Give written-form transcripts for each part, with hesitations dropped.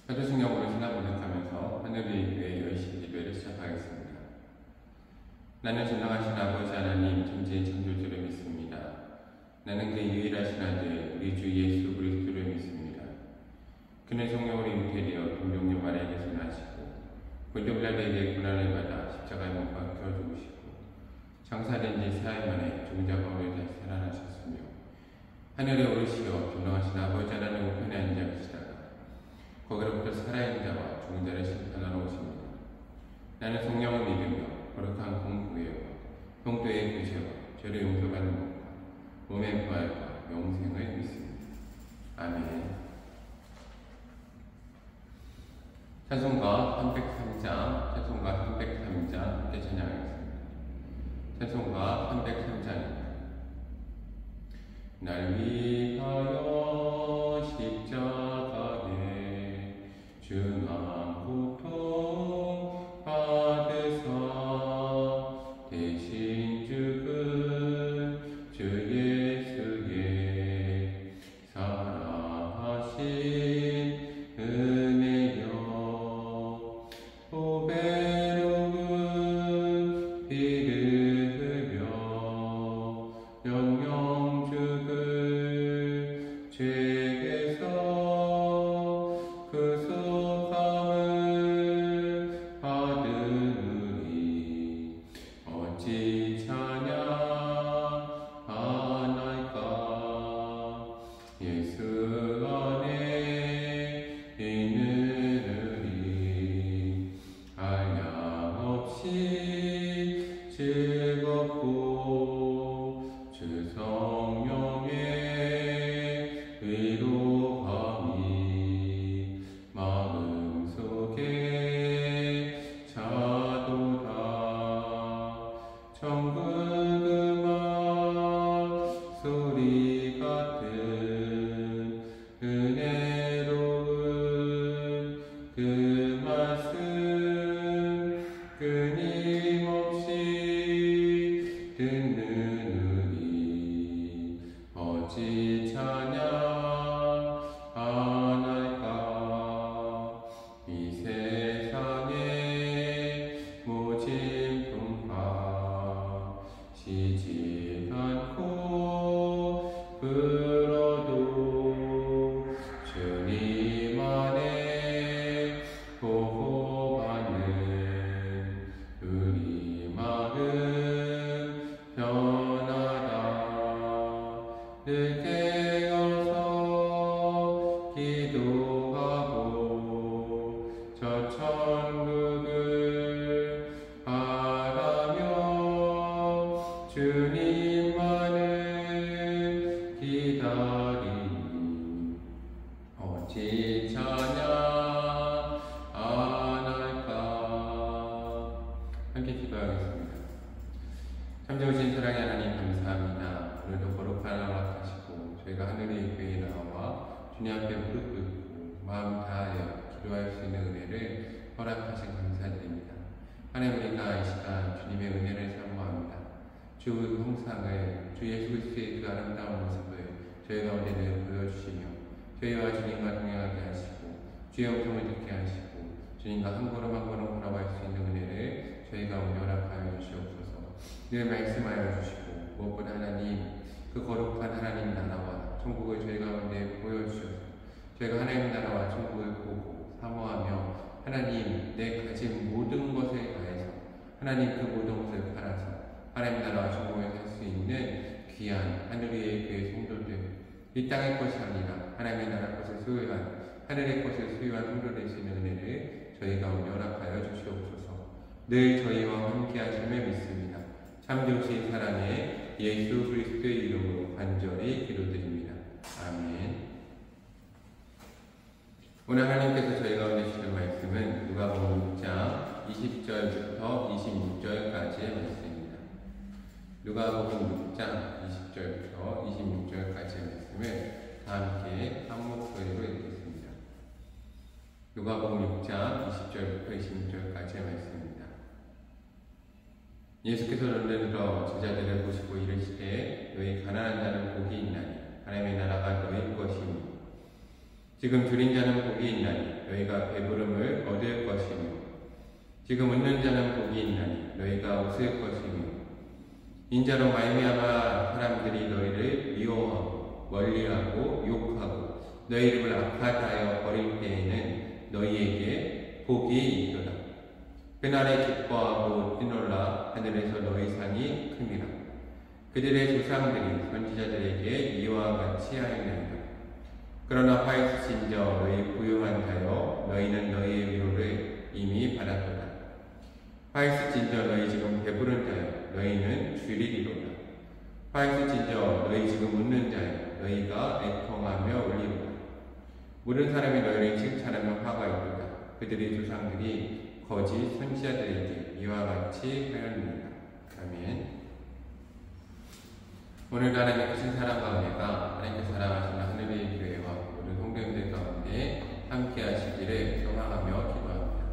사도신경으로 신앙 고백하면서 하늘의 교회 여의식 예배를 시작하겠습니다. 나는 전능하신 아버지 하나님 천지의 창조주를 믿습니다. 나는 그 유일하신 아들 우리 주 예수 그리스도를 믿습니다. 그는 성령으로 잉태되어 동정녀 마리아에게서 나시고 본토 빌라도에게 고난을 받아 십자가에 못 박혀 죽으시고 장사된 지 사흘 만에 죽은 자 가운데 다시 살아나셨으며 하늘에 오르시어 전능하신 아버지 하나님 우편에 앉아 계시다가 거기로부터 살아있는 자와 죽은 자를 심판하러 오십니다. 나는 성령을 믿으며 거룩한 공부회와 성도의 구제와 죄를 용서받는 것과 몸의 부활과 영생을 믿습니다. 아멘. 찬송가 303장 함께 찬양하겠습니다. 찬송가 303장입니다. 날 위하여 십자가에 중한 고통 받으사 대신 죽은 주 예수의 사랑하신 은혜여 보배로운 피를 흘려 영영 죽은 죄에서 구속함을 받으니 어찌 찬양하나이까. 예수 안에 있는 우리 한량없이 즐겁고 주 성령의 위로함이 마음속에 차도다. 천국 음악 소리 같은 은혜로운 그 말씀 끊임없이 듣는 우리 어찌 찬양하나이까. 이 세상에 모진 풍파 쉬지 않고 불어도 주님 안에 보호받는 우리 마음 편하다. 늘 깨어서 기도하고 저 천국을 바라며 주님만을 기다리니 어찌 찬양하나이까. 함께 기도하겠습니다. 참 좋으신 사랑의 하나님 감사합니다. 오늘도 거룩한 하루 허락하시고 저희가 하늘의 교회에 나와 주님 앞에 무릎 꿇고 마음 다하여 기도할 수 있는 은혜를 허락하신 감사드립니다. 하나님, 우리가 이 시간 주님의 은혜를 사모합니다. 주 형상을, 주 예수 그리스도의 그 아름다운 모습을 저희 가운데 늘 보여주시며 저희와 주님과 동행하게 하시고 주의 음성을 듣게 하시고 주님과 한 걸음 한 걸음 걸어갈 수 있는 은혜를 저희 가운데 허락하여 주시옵소서. 늘 말씀하여 주시고 무엇보다 하나님, 그 거룩한 하나님 나라와 천국을 저희 가운데 보여주셔서 저희가 하나님 나라와 천국을 보고 사모하며 하나님 내 가진 모든 것을 다해서 하나님 그 모든 것을 팔아서 하나님 나라와 천국에 살 수 있는 귀한 하늘의 교회 성도들, 이 땅의 것이 아니라 하나님의 나라 것을 소유한 하늘의 것을 소유한 성도 되시는 은혜를 저희 가운데 허락하여 주시옵소서. 늘 저희와 함께 하심을 믿습니다. 참 좋으신 사랑의 예수 그리스도의 이름으로 간절히 기도드립니다. 아멘. 오늘 하나님께서 저희 가운데 주시는 말씀은 누가복음 6장 20절부터 26절까지의 말씀입니다. 누가복음 6장 20절부터 26절까지의 말씀을 다 함께 한 목소리로 읽겠습니다. 누가복음 6장 20절부터 26절까지의 말씀입니다. 예수께서 런던으로 제자들을 보시고 이르시되 너희 가난한 자는 복이 있나니 하나님의 나라가 너희 것이니 지금 줄인 자는 복이 있나니 너희가 배부름을 얻을 것이며 지금 웃는 자는 복이 있나니 너희가 웃을 것이며 인자로 말미암아 사람들이 너희를 미워하고 멀리하고 욕하고 너희 이름을 악하다 하여 버릴 때에는 너희에게 복이 있도다. 그날에 기뻐하고 뛰놀라 하늘에서 너희 상이 큼이라. 그들의 조상들이 선지자들에게 이와 같이 하였느니라. 그러나 화이트진저 너희 부유한 자여 너희는 너희의 위로를 이미 받았도다. 화이트진저 너희 지금 배부른 자여 너희는 주리리로다. 화이트진저 너희 지금 웃는 자여 너희가 애통하며 울리로다. 모든 사람이 너희를 칭찬하며 화가 있도다. 그들의 조상들이 거짓 선지자들에게 이와 같이 하였느니라. 아멘. 오늘도 하나님의 크신 사랑 가운데가 하나님께 사랑하시는 하늘의 교회와 모든 성도님들 가운데 함께 하시기를 소망하며 기도합니다.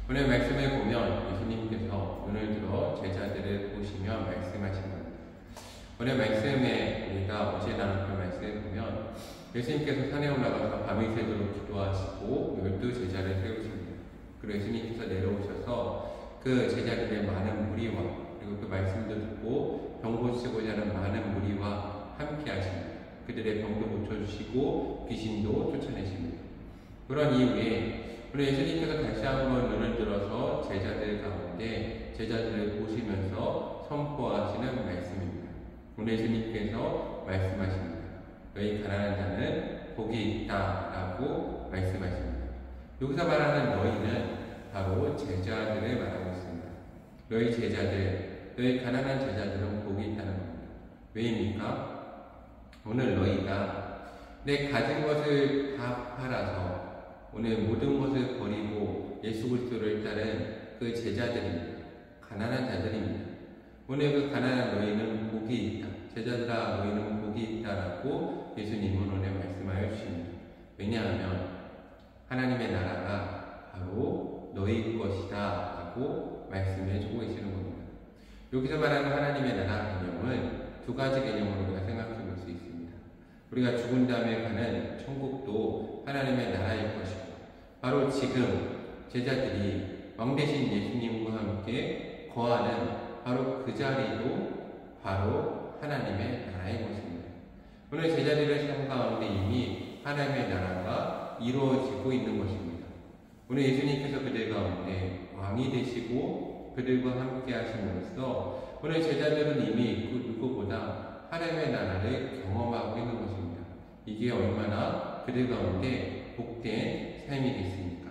오늘 말씀을 보면 예수님께서 눈을 들어 제자들을 보시며 말씀하신 겁니다. 오늘 말씀에 우리가 어제 나눴던 말씀을 보면 예수님께서 산에 올라가서 밤이 새도록 기도하시고 12 제자를 세우십니다. 그리고 예수님께서 내려오셔서 그 제자들의 많은 무리와 그리고 그 말씀도 듣고 병 고치고자 하는 많은 무리와 함께 하십니다. 그들의 병도 고쳐주시고 귀신도 쫓아내십니다. 그런 이후에 우리 예수님께서 다시 한번 눈을 들어서 제자들 가운데 제자들을 보시면서 선포하시는 말씀입니다. 오늘 예수님께서 말씀하십니다. 너희 가난한 자는 복이 있다 라고 말씀하십니다. 여기서 말하는 너희는 바로 제자들을 말하고 있습니다. 너희 제자들, 너희 가난한 제자들은 복이 있다는 겁니다. 왜입니까? 오늘 너희가 내 가진 것을 다 팔아서 오늘 모든 것을 버리고 예수 그리스도를 따른 그 제자들입니다. 가난한 자들입니다. 오늘 그 가난한 너희는 복이 있다. 제자들아 너희는 복이 있다라고 예수님은 오늘 말씀하여 주십니다. 왜냐하면 하나님의 나라가 바로 너희 것이다 라고 말씀해 주고 계시는 겁니다. 여기서 말하는 하나님의 나라 개념은 두 가지 개념으로 우리가 생각해 볼 수 있습니다. 우리가 죽은 다음에 가는 천국도 하나님의 나라일 것이고 바로 지금 제자들이 왕되신 예수님과 함께 거하는 바로 그 자리도 바로 하나님의 나라인 것입니다. 오늘 제자들의 삶 가운데 이미 하나님의 나라가 이루어지고 있는 것입니다. 오늘 예수님께서 그들 가운데 왕이 되시고 그들과 함께 하심으로써 오늘 제자들은 이미 그 누구보다 하나님의 나라를 경험하고 있는 것입니다. 이게 얼마나 그들 가운데 복된 삶이겠습니까?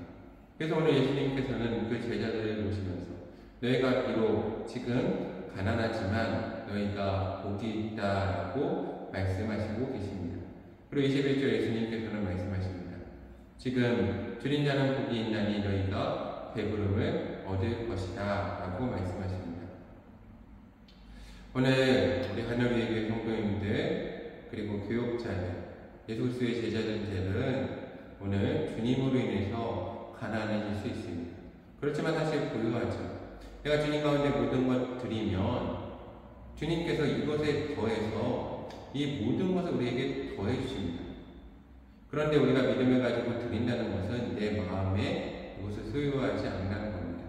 그래서 오늘 예수님께서는 그 제자들을 보시면서 너희가 비록 지금 가난하지만 너희가 복이 있다라고 말씀하시고 계십니다. 그리고 21절 예수님께서는 말씀하십니다. 지금 줄인 자는 복이 있나니 너희가 배부름을 얻을 것이다 라고 말씀하십니다. 오늘 우리 하늘의 교회 성도님들 그리고 교육자들 예수 그리스도의 제자들은 오늘 주님으로 인해서 가난해질 수 있습니다. 그렇지만 사실 부유하죠. 내가 주님 가운데 모든 것 드리면 주님께서 이것에 더해서 이 모든 것을 우리에게 더해 주십니다. 그런데 우리가 믿음을 가지고 드린다는 것은 내 마음에 이것을 소유하지 않는다는 겁니다.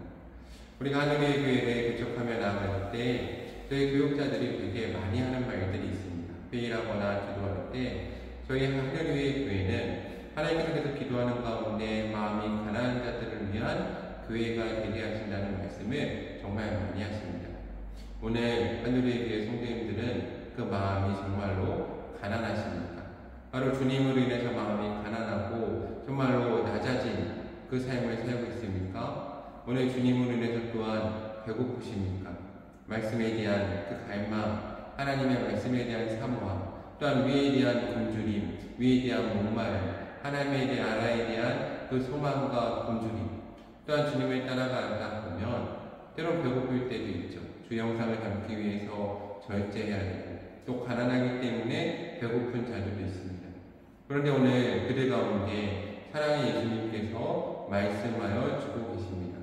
우리가 하늘의 교회에 개척하며 나아갈 때 저희 교육자들이 되게 많이 하는 말들이 있습니다. 회의하거나 기도할 때 저희 하늘의 교회는 하나님께서 계속 기도하는 가운데 마음이 가난한 자들을 위한 교회가 되게 하신다는 말씀을 정말 많이 하십니다. 오늘 하늘의 교회 성도님들은 그 마음이 정말로 가난하십니까? 바로 주님으로 인해서 마음이 가난하고 정말로 낮아진 그 삶을 살고 있습니까? 오늘 주님으로 인해서 또한 배고프십니까? 말씀에 대한 그 갈망, 하나님의 말씀에 대한 사모함, 또한 위에 대한 굶주림, 위에 대한 목마름, 하나님에 대한 나라에 대한 그 소망과 굶주림, 또한 주님을 따라가다 보면 때론 배고플 때도 있죠. 주 영상을 담기 위해서 절제해야 되고 또 가난하기 때문에 배고픈 자들도 있습니다. 그런데 오늘 그들 가운데 사랑의 예수님께서 말씀하여 주고 계십니다.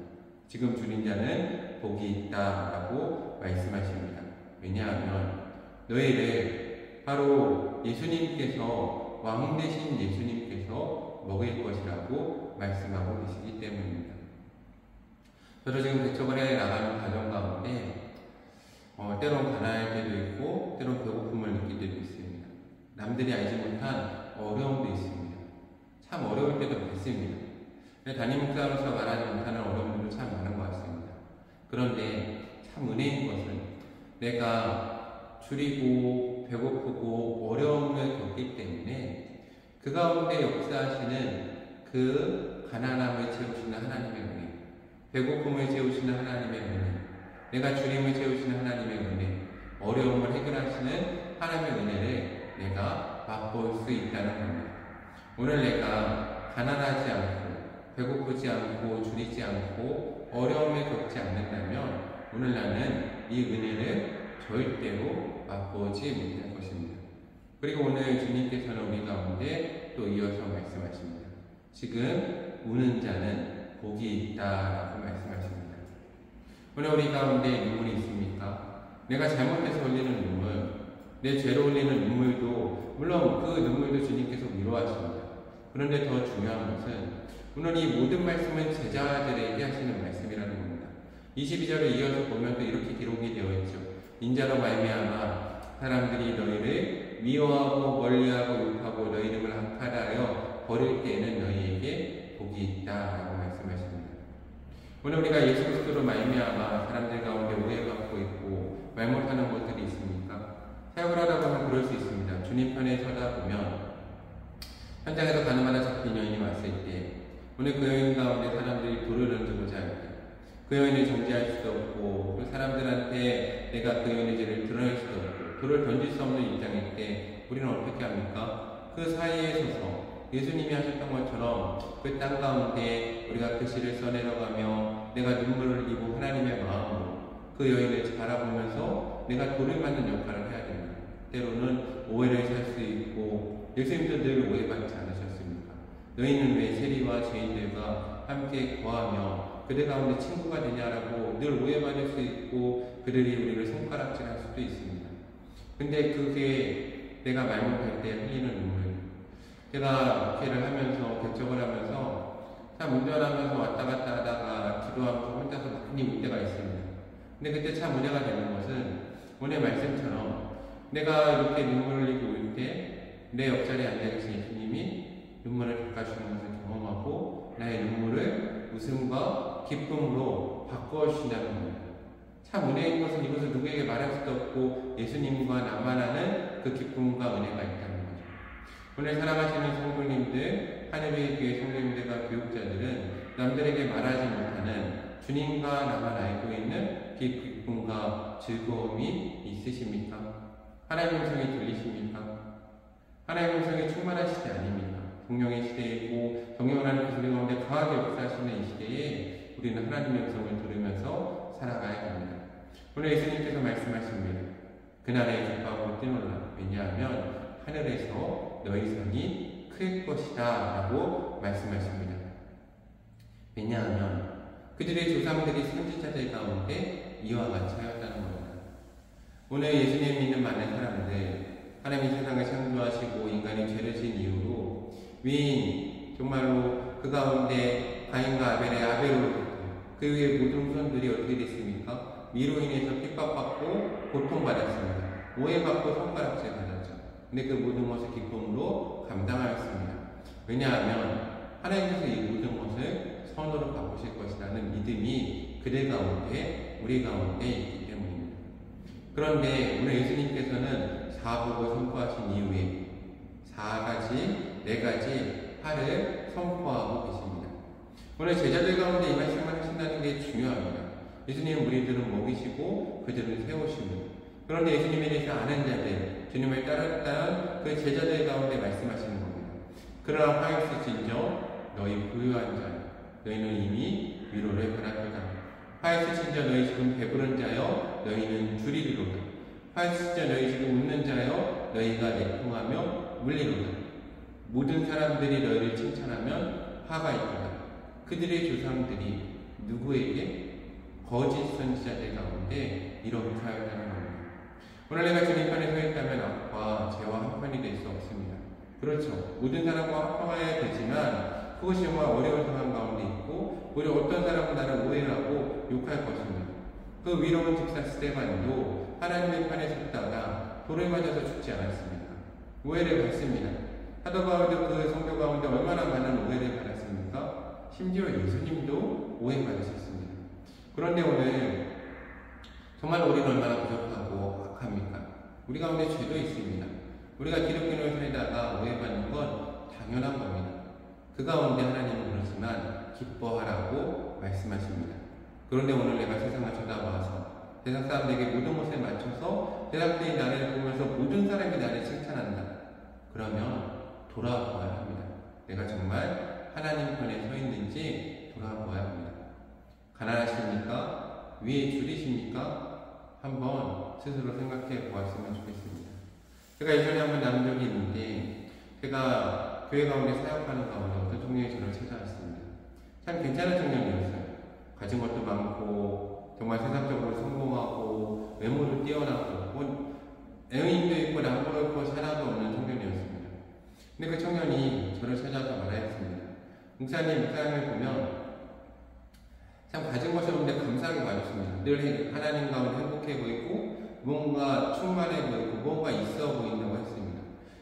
지금 줄인 자는 복이 있다라고 말씀하십니다. 왜냐하면 너희를 바로 예수님께서 왕 되신 예수님께서 먹일 것이라고 말씀하고 계시기 때문입니다. 저도 지금 개척을 해 나가는 과정 가운데 때론 가난할 때도 있고 때론 배고픔을 느낄 때도 있습니다. 남들이 알지 못한 어려움도 있습니다. 참 어려울 때도 많습니다. 담임 목사로서 말하지 못하는 어려움들도 참 많은 것 같습니다. 그런데 참 은혜인 것은 내가 줄이고 배고프고 어려움을 겪기 때문에 그 가운데 역사하시는 그 가난함을 채우시는 하나님의 은혜, 배고픔을 채우시는 하나님의 은혜, 내가 줄임을 채우시는 하나님의 은혜, 어려움을 해결하시는 하나님의 은혜를 내가 맛볼 수 있다는 겁니다. 오늘 내가 가난하지 않고 배고프지 않고 줄이지 않고 어려움을 겪지 않는다면 오늘 나는 이 은혜를 절대로 맛보지 못할 것입니다. 그리고 오늘 주님께서는 우리 가운데 또 이어서 말씀하십니다. 지금 우는 자는 복이 있다라고 말씀하십니다. 오늘 우리 가운데 눈물이 있습니까? 내가 잘못해서 흘리는 눈물, 내 죄로 흘리는 눈물도 물론 그 눈물도 주님께서 위로하십니다. 그런데 더 중요한 것은 오늘 이 모든 말씀은 제자들에게 하시는 말씀이라는 겁니다. 22절을 이어서 보면 또 이렇게 기록이 되어 있죠. 인자로 말미암아 사람들이 너희를 미워하고 멀리하고 욕하고 너희 이름을 악하다하여 버릴 때에는 너희에게 복이 있다라고 말씀하십니다. 오늘 우리가 예수 그리스도로 말미암아 사람들 가운데 오해받고 있고 말 못하는 것들이 있습니까? 사역을 하다 보면 그럴 수 있습니다. 주님 편에 서다 보면 현장에서 가늠하다 잡힌 여인이 왔을 때 오늘 그 여인 가운데 사람들이 돌을 던지고자 할 때 그 여인을 정죄할 수도 없고 그 사람들한테 내가 그 여인의 죄를 드러낼 수도 없고 돌을 던질 수 없는 입장일 때 우리는 어떻게 합니까? 그 사이에 서서 예수님이 하셨던 것처럼 그 땅 가운데 우리가 글씨를 써내려가며 내가 눈물을 흘리고 하나님의 마음으로 그 여인을 바라보면서 내가 돌을 맞는 역할을 해야 됩니다. 때로는 오해를 살 수 있고 예수님도 늘 오해받지 않으셨습니까? 너희는 왜 세리와 죄인들과 함께 거하며 그들 가운데 친구가 되냐라고 늘 오해받을 수 있고 그들이 우리를 손가락질할 수도 있습니다. 근데 그게 내가 말 못할 때 흘리는 눈물, 제가 목회를 하면서 개척을 하면서 참 운전하면서 왔다 갔다 하다가 기도하면서 혼자서 많이 울 때가 있습니다. 근데 그때 참 은혜가 되는 것은 오늘 말씀처럼 내가 이렇게 눈물을 흘리고 울 때 내 옆자리에 앉아계신 예수님이 눈물을 닦아주는 것을 경험하고 나의 눈물을 웃음과 기쁨으로 바꿔주신다는 겁니다. 참 은혜인 것은 이것을 누구에게 말할 수도 없고 예수님과 나만 아는 그 기쁨과 은혜가 있다는 거죠. 오늘 사랑하시는 성도님들, 하늘의 교회 성도님들과 교육자들은 남들에게 말하지 못하는 주님과 나만 알고 있는 그 기쁨과 즐거움이 있으십니까? 하나님의 음성이 들리십니까? 하나님의 음성이 충만한 시대 아닙니까? 성령의 시대이고 성령하는 그 소리 가운데 강하게 역사하시는 이 시대에 우리는 하나님의 음성을 들으면서 살아가야 합니다. 오늘 예수님께서 말씀하십니다. 그날에 기뻐하고 뛰놀라. 왜냐하면 하늘에서 너희 상이 클 것이다 라고 말씀하십니다. 왜냐하면 그들의 조상들이 선지자들 가운데 이와 같이 하였다는 겁니다. 오늘 예수님 믿는 많은 사람들, 하나님이 세상을 창조하시고 인간이 죄를 지은 이후로 위인 정말로 그 가운데 가인과 아벨의 아벨로부터 그 위에 모든 후손들이 어떻게 됐습니까? 미로 인해서 핍박받고 고통받았습니다. 오해받고 손가락질 받았죠. 근데 그 모든 것을 기쁨으로 감당하였습니다. 왜냐하면 하나님께서 이 모든 것을 선으로 바꾸실 것이라는 믿음이 그들 가운데 우리 가운데 있기 때문입니다. 그런데 오늘 예수님께서는 사복을 선포하신 이후에 4가지, 4가지 팔을 선포하고 계십니다. 오늘 제자들 가운데 이 말씀을 하신다는 게 중요합니다. 예수님은 무리들은 먹이시고 그들은 세우십니다. 그런데 예수님에 대해서 아는 자들, 주님을 따랐다는 그 제자들 가운데 말씀하시는 겁니다. 그러나 화였을진저 너희 부유한 자여, 너희는 이미 위로를 받았도다. 화였을진저 너희 지금 배부른 자여, 너희는 주리리로다. 화였을진저 너희 지금 웃는 자여, 너희가 내통하며 물리로다. 모든 사람들이 너희를 칭찬하면 화가 있도다. 그들의 조상들이 누구에게? 거짓 선지자들 가운데 이렇게 하였다는 겁니다. 오늘 내가 주님 편에 서 있다면 악과 죄와 한편이 될 수 없습니다. 그렇죠. 모든 사람과 화평해야 되지만 그것이 정말 어려운 상황 가운데 있고 오히려 어떤 사람은 나를 오해하고 욕할 것입니다. 그 위로운 집사 스데반도 하나님의 편에 섰다가 돌을 맞아서 죽지 않았습니다. 오해를 받습니다. 사도 바울도 그 성도 가운데 얼마나 많은 오해를 받았습니까? 심지어 예수님도 오해받으셨습니다. 그런데 오늘 정말 우리는 얼마나 부족하고 악합니까? 우리 가운데 죄도 있습니다. 우리가 기독교인을 살다가 오해받는 건 당연한 겁니다. 그 가운데 하나님은 그렇지만 기뻐하라고 말씀하십니다. 그런데 오늘 내가 세상을 쳐다봐서 세상 사람들에게 모든 것에 맞춰서 세상들이 나를 보면서 모든 사람이 나를 칭찬한다. 그러면 돌아보아야 합니다. 내가 정말 하나님 편에 서 있는지 돌아보아야 합니다. 가난하십니까? 위에 줄이십니까? 한번 스스로 생각해 보았으면 좋겠습니다. 제가 예전에 한번 나눈 적이 있는데 제가 교회 가운데 사역하는 가운데 어떤 청년이 저를 찾아왔습니다. 참 괜찮은 청년이었어요. 가진 것도 많고 정말 세상적으로 성공하고 외모도 뛰어나고 애인도 있고 남도 있고 사랑도 없는 청년이었습니다. 근데 그 청년이 저를 찾아서 말하였습니다. 목사님을 보면 참 가진 것이 없는데 감사하게 받았습니다. 늘 하나님 가운데 행복해 보이고 뭔가 충만해 보이고 뭔가 있어 보인다고 했습니다.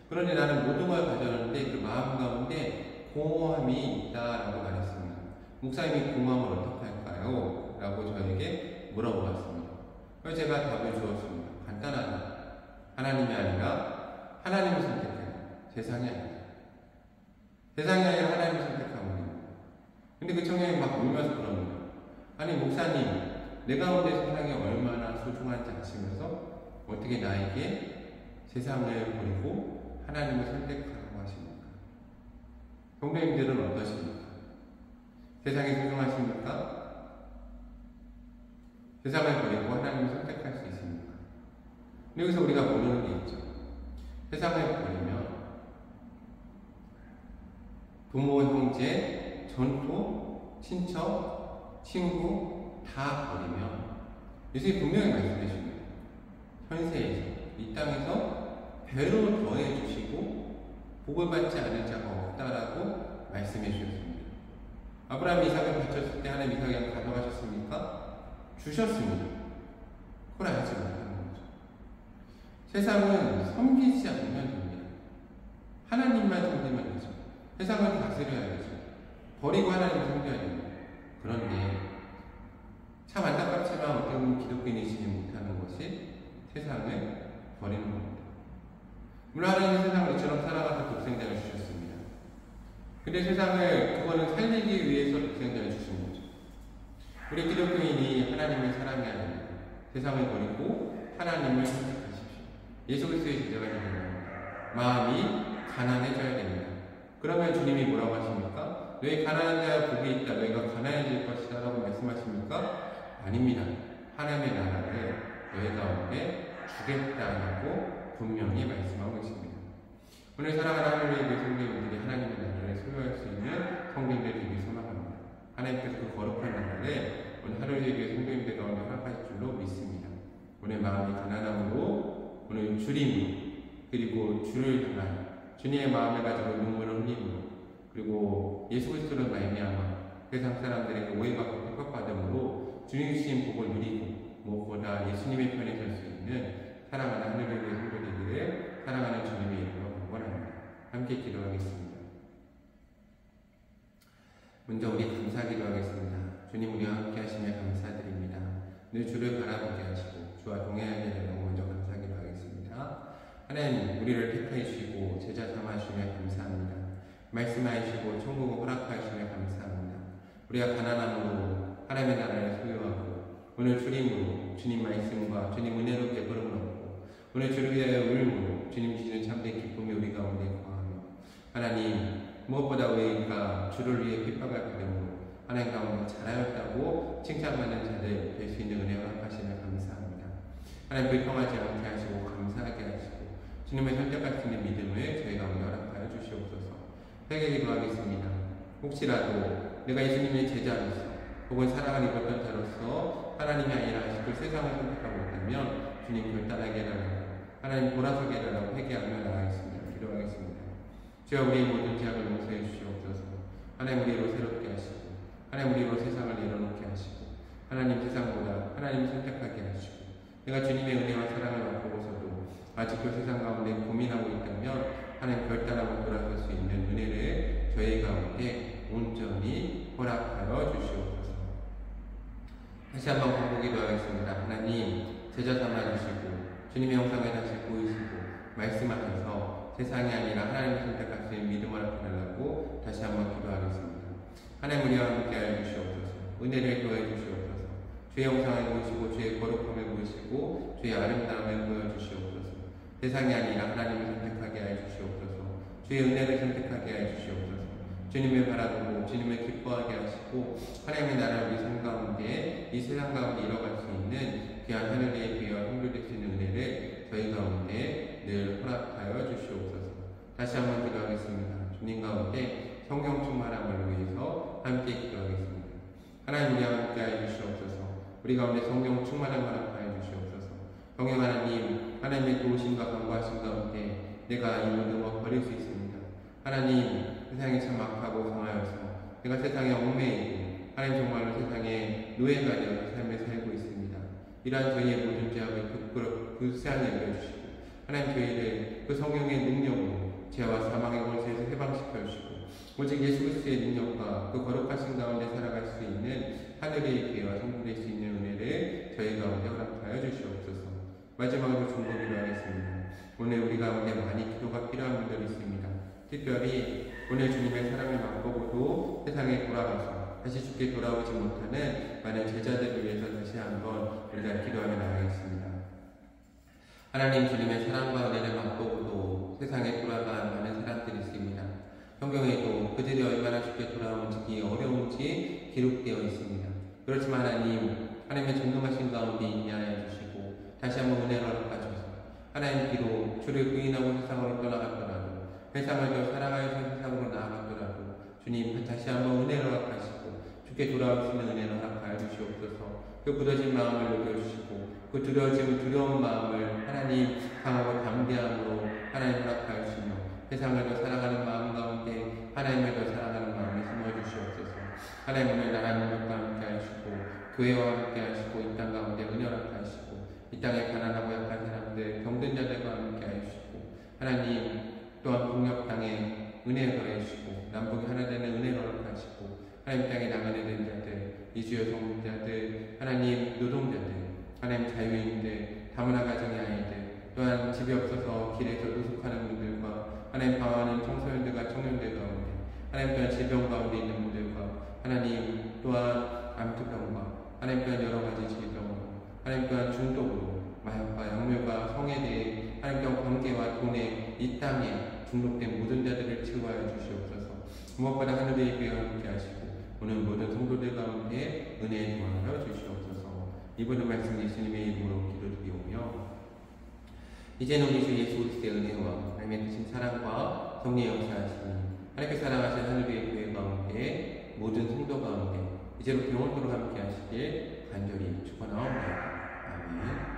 그런데 나는 모든 걸 가졌는데 그 마음 가운데 공허함이 있다라고 말했습니다. 목사님이 공허함을 어떻게 할까요? 라고 저에게 물어보았습니다. 그래서 제가 답을 주었습니다. 간단하다. 하나님이 아니라 하나님을 선택해요. 세상이 아니다. 세상이 아니라 하나님을 선택하면 됩니다. 근데 그 청년이 막 울면서 그럽니다. 아니 목사님, 내 가운데 세상이 얼마나 소중한지 아시면서 어떻게 나에게 세상을 버리고 하나님을 선택하라고 하십니까? 성도님들은 어떠십니까? 세상이 소중하십니까? 세상을 버리고 하나님을 선택할 수 있습니까? 여기서 우리가 모르는 게 있죠. 세상을 버리면 부모, 형제, 전토, 친척, 친구 다 버리면 예수님이 분명히 말씀해 줍니다. 현세에서 이 땅에서 배로 더해 주시고 복을 받지 않을 자가 없다라고 말씀해 주셨습니다. 아브라함이 이삭을 바쳤을 때 하나님 이삭을 가져가셨습니까? 주셨습니다. 그걸 알지 못하는 거죠. 세상은 섬기지 않으면 됩니다. 하나님만 섬기면 되죠. 세상을 다스려야 되죠. 버리고 하나님을 섬겨야 됩니다. 그런데 참 안타깝지만 어떻게 보면 기독교인이시지 못하는 것이 세상을 버리는 겁니다. 물론 하나님은 세상을 이처럼 살아가서 독생자를 주셨습니다. 근데 세상을 그거는 살리기 위해서 독생자를 주신 거죠. 우리 기독교인이 하나님을 사랑해야 됩니다. 세상을 버리고 하나님을 선택하십시오. 예수 그리스도의 제자가 되는 겁니다. 마음이 가난해져야 됩니다. 그러면 주님이 뭐라고 하십니까? 너희 가난한 자야 복이 있다. 너희가 가난해질 것이다. 라고 말씀하십니까? 아닙니다. 하나님의 나라를 너희 가운데 주겠다라고 분명히 말씀하고 있습니다. 오늘 사랑하는 하나님의 성도님들이 하나님의 나라를 소유할 수 있는 성도님들 되길 소망합니다. 하나님께서 그 거룩한 나라를 오늘 하루 예배 성도님들 가운데 허락하실 줄로 믿습니다. 오늘 마음이 가난함으로 오늘 주림으로 그리고 주를 향한 주님의 마음을 가지고 눈물을 흘림으로 그리고 예수 그리스도를 말미암아 세상 사람들에게 오해받고 핍박받음으로 주님 주신 복을 누리고 무엇보다 예수님의 편에 설 수 있는 사랑하는 하늘의 성도 되기를 사랑하는 주님의 이름으로 원합니다. 함께 기도하겠습니다. 먼저 우리 감사 기도하겠습니다. 주님 우리와 함께 하시며 감사드립니다. 늘 주를 바라보게 하시고 주와 동행하게 되는 먼저 감사 기도하겠습니다. 하나님 우리를 택하여 주시고 제자 삼아 주시며 감사합니다. 말씀하시고 천국을 허락하시며 감사합니다. 우리가 가난함으로 하나님의 나라를 소유하고 오늘 주님으로 주님 말씀과 주님 은혜로 베풀음을 얻고 오늘 주를 위하여 울므로 주님 주시는 참된 기쁨이 우리 가운데 거하며 하나님 무엇보다 우리가 주를 위해 핍박을 받음으로 하나님 가운데 잘하였다고 칭찬받는 자들 될 수 있는 은혜를 허락하시며 감사합니다. 하나님 불평하지 않게 하시고 감사하게 하시고 주님의 선택할 수 있는 믿음을 저희 가운데 허락하여 주시옵소서. 회개 기도하겠습니다. 혹시라도 내가 예수님의 제자로서 혹은 사랑을 입었던 자로서 하나님이 아니라 아직도 세상을 선택하고 있다면 주님 결단하게 해달라고 하나님 돌아서게 해달라고 회개하며 나아가겠습니다. 기도하겠습니다. 주여 우리의 모든 죄악을 용서해 주시옵소서. 하나님 우리로 새롭게 하시고 하나님 우리로 세상을 내려놓게 하시고 하나님 세상보다 하나님 선택하게 하시고 내가 주님의 은혜와 사랑을 맛보고서도 아직도 세상 가운데 고민하고 있다면 하나님 결단하고 돌아설 수 있는 은혜를 저희 가운데 온전히 허락하여 주시옵소서. 다시 한번 반복기도 하겠습니다. 하나님 제자 삼아주시고 주님의 형상을 다시 보이시고 말씀하셔서 세상이 아니라 하나님을 선택할 수 있는 믿음을 얻게 달라고 다시 한번 기도하겠습니다. 하나님 우리와 함께하여 주시옵소서. 은혜를 더해 주시옵소서. 주의 형상을 보이시고 주의 거룩함을 보이시고 주의 아름다움을 보여주시옵소서. 세상이 아니라 하나님을 선택하게 하여 주시옵소서. 주의 은혜를 선택하게 하여 주시옵소서. 주님을 바라보고 주님을 기뻐하게 하시고 하나님의 나라를 우리 삶 가운데 이 세상 가운데 이뤄갈 수 있는 귀한 하늘의 귀와 성도될 수 있는 은혜를 저희 가운데 늘 허락하여 주시옵소서. 다시 한번 기도하겠습니다. 주님 가운데 성령 충만함을 위해서 함께 기도하겠습니다. 하나님 우리와 함께하여 주시옵소서. 우리 가운데 성령 충만함을 허락하여 주시옵소서. 성령 하나님, 하나님의 도우심과 간구하심 가운데 내가 이 모든 것 버릴 수 있습니다. 하나님, 세상이 참 악하고 성하여서 내가 세상에 얽매이고 하나님 정말로 세상에 노예가 되어 삶을 살고 있습니다. 이러한 저희의 모든 죄악을 불쌍히 여겨주시고 하나님 저희를 그 성령의 능력으로 죄와 사망의 권세에서 해방시켜 주시고 오직 예수 그리스도의 능력과 그 거룩하신 가운데 살아갈 수 있는 하늘의 기회와 성도될 수 있는 은혜를 저희 가운데 허락하여 주시옵소서. 마지막으로 중보기도 하겠습니다. 오늘 우리 가운데 많이 기도가 필요한 분들이 있습니다. 특별히 오늘 주님의 사랑을 맛보고도 세상에 돌아가서 다시 주께 돌아오지 못하는 많은 제자들을 위해서 다시 한번 우리가 기도하며 나가겠습니다. 하나님 주님의 사랑과 은혜를 맛보고도 세상에 돌아간 많은 사람들이 있습니다. 성경에도 그들이 얼마나 주께 돌아오기 어려운지 기록되어 있습니다. 그렇지만 하나님의 전능하신 가운데 인내하여 주시고 다시 한번 은혜를 허락하셔서 하나님 비록 주를 부인하고 세상으로 떠나갔더라도 세상을 더 사랑하여서 세상으로 나아갔더라도 주님 다시 한번 은혜를 허락하시고 주께 돌아올 수 있는 은혜를 허락하여 주시옵소서. 그 굳어진 마음을 녹여주시고 그 두려운 마음을 하나님 강하고 담대함으로 하나님 허락하여 주시며 세상을 더 사랑하는 마음 가운데 하나님을 더 사랑하는 마음을 심어주시옵소서. 하나님 오늘 나라는 것과 함께 하시고 교회와 함께 하시고 이 땅 가운데 은혜 허락하시고 이 땅에 가난하고 약한 사람들 병든 자들과 함께 하시고 하나님 또한 북녘 땅에 은혜 더해주시고 남북이 하나 되는 은혜를 허락하시고 하나님 땅에 나가는 자들 이주여 성자들 하나님 노동자들 하나님 자유인들 다문화 가정의 아이들 또한 집이 없어서 길에서 노숙하는 분들과 하나님 방황하는 청소년들과 청년들 가운데 하나님 또한 질병 가운데 있는 분들과 하나님 또한 암투병과 하나님 또한 여러가지 질병과 하나님 또한 중독으로 마약과 약물과 성에 대해 하나님 또한 관계와 돈에 이 땅에 중독된 모든 자들을 치유하여 주시옵소서. 무엇보다 하늘의 교회와 함께 하시고 오늘 모든 성도들 가운데 은혜에 도와하여 주시옵소서. 이번의 말씀 예수님의 이름으로 기도드리오며 이제는 우리 주 예수 그리스도의 은혜와 하나님의 크신 사랑과 성령의 역사하심이 하나님께 사랑하신 하늘의 교회 가운데 모든 성도 가운데 이제로 영원토록 함께 하시길 간절히 축원하옵나이다. 아멘.